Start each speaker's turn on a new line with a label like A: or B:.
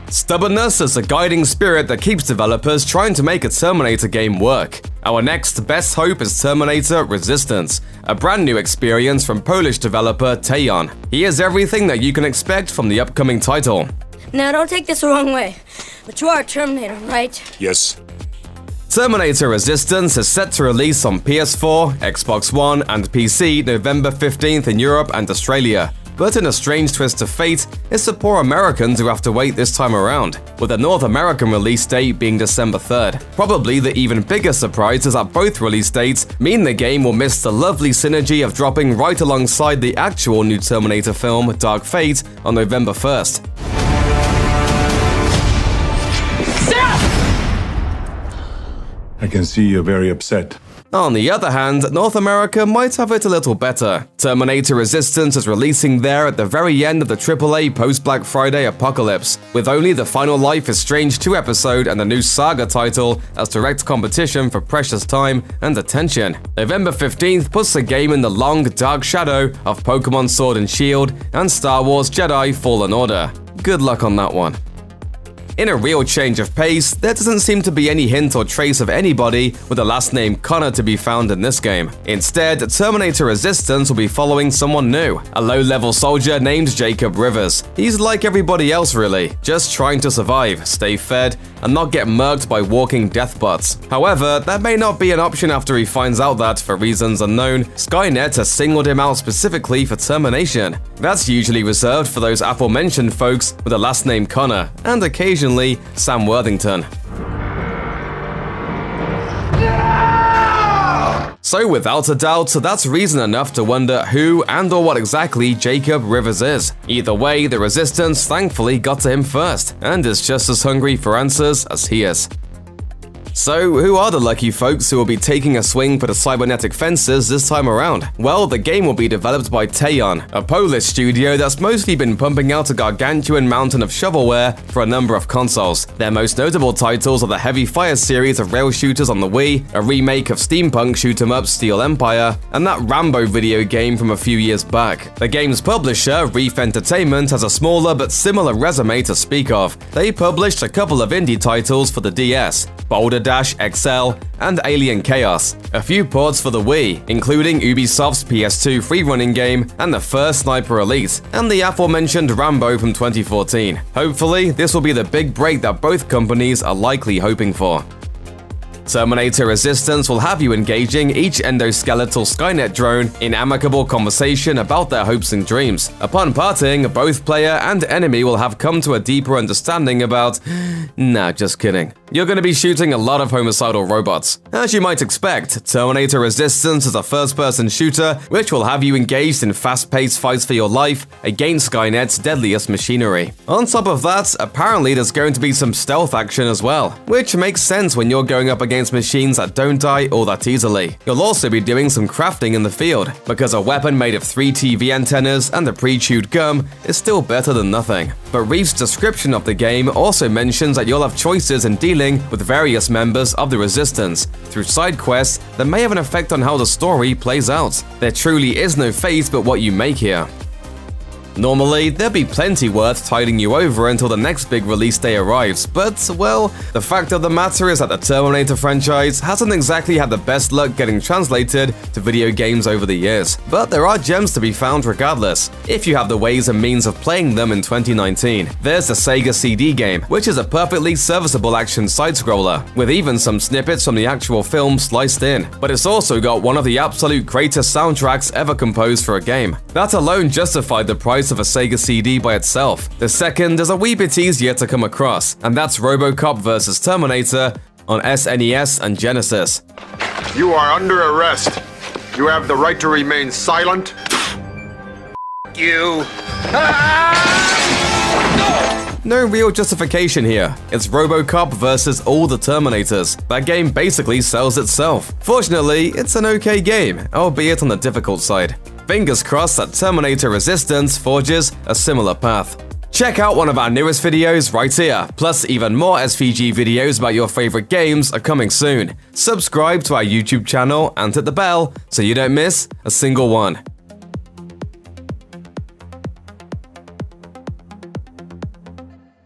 A: Stubbornness is the guiding spirit that keeps developers trying to make a Terminator game work. Our next best hope is Terminator Resistance, a brand new experience from Polish developer Tejon. He is everything that you can expect from the upcoming title.
B: Now, don't take this the wrong way, but you are a Terminator, right?
C: Yes.
A: Terminator Resistance is set to release on PS4, Xbox One, and PC November 15th in Europe and Australia. But in a strange twist of fate, it's the poor Americans who have to wait this time around, with the North American release date being December 3rd. Probably the even bigger surprise is that both release dates mean the game will miss the lovely synergy of dropping right alongside the actual new Terminator film, Dark Fate, on November 1st.
C: I can see you're very upset.
A: On the other hand, North America might have it a little better. Terminator Resistance is releasing there at the very end of the AAA post-Black Friday apocalypse, with only the Final Life is Strange 2 episode and the new Saga title as direct competition for precious time and attention. November 15th puts the game in the long, dark shadow of Pokémon Sword and Shield and Star Wars Jedi Fallen Order. Good luck on that one. In a real change of pace, there doesn't seem to be any hint or trace of anybody with the last name Connor to be found in this game. Instead, Terminator Resistance will be following someone new, a low-level soldier named Jacob Rivers. He's like everybody else really, just trying to survive, stay fed, and not get murked by walking deathbots. However, that may not be an option after he finds out that, for reasons unknown, Skynet has singled him out specifically for termination. That's usually reserved for those aforementioned folks with the last name Connor, and occasionally Sam Worthington. So without a doubt, that's reason enough to wonder who and or what exactly Jacob Rivers is. Either way, the Resistance thankfully got to him first, and is just as hungry for answers as he is. So, who are the lucky folks who will be taking a swing for the cybernetic fences this time around? Well, the game will be developed by Tejon, a Polish studio that's mostly been pumping out a gargantuan mountain of shovelware for a number of consoles. Their most notable titles are the Heavy Fire series of rail shooters on the Wii, a remake of steampunk shoot-'em-up Steel Empire, and that Rambo video game from a few years back. The game's publisher, Reef Entertainment, has a smaller but similar resume to speak of. They published a couple of indie titles for the DS, Boulder Dash XL, and Alien Chaos, a few ports for the Wii, including Ubisoft's PS2 free-running game and the first Sniper Elite, and the aforementioned Rambo from 2014. Hopefully, this will be the big break that both companies are likely hoping for. Terminator Resistance will have you engaging each endoskeletal Skynet drone in amicable conversation about their hopes and dreams. Upon parting, both player and enemy will have come to a deeper understanding about… Nah, just kidding. You're going to be shooting a lot of homicidal robots. As you might expect, Terminator Resistance is a first-person shooter which will have you engaged in fast-paced fights for your life against Skynet's deadliest machinery. On top of that, apparently there's going to be some stealth action as well, which makes sense when you're going up against machines that don't die all that easily. You'll also be doing some crafting in the field, because a weapon made of 3 TV antennas and a pre-chewed gum is still better than nothing. But Reef's description of the game also mentions that you'll have choices in dealing with various members of the Resistance through side quests that may have an effect on how the story plays out. There truly is no fate but what you make here. Normally, there'd be plenty worth tiding you over until the next big release day arrives, but, well, the fact of the matter is that the Terminator franchise hasn't exactly had the best luck getting translated to video games over the years. But there are gems to be found regardless, if you have the ways and means of playing them in 2019. There's the Sega CD game, which is a perfectly serviceable action side-scroller, with even some snippets from the actual film sliced in. But it's also got one of the absolute greatest soundtracks ever composed for a game. That alone justified the price of a Sega CD by itself. The second is a wee bit easier to come across, and that's RoboCop vs. Terminator on SNES and Genesis.
D: You are under arrest. You have the right to remain silent. You.
A: No real justification here. It's RoboCop versus all the Terminators. That game basically sells itself. Fortunately, it's an okay game, albeit on the difficult side. Fingers crossed that Terminator Resistance forges a similar path. Check out one of our newest videos right here, plus even more SVG videos about your favorite games are coming soon. Subscribe to our YouTube channel and hit the bell so you don't miss a single one.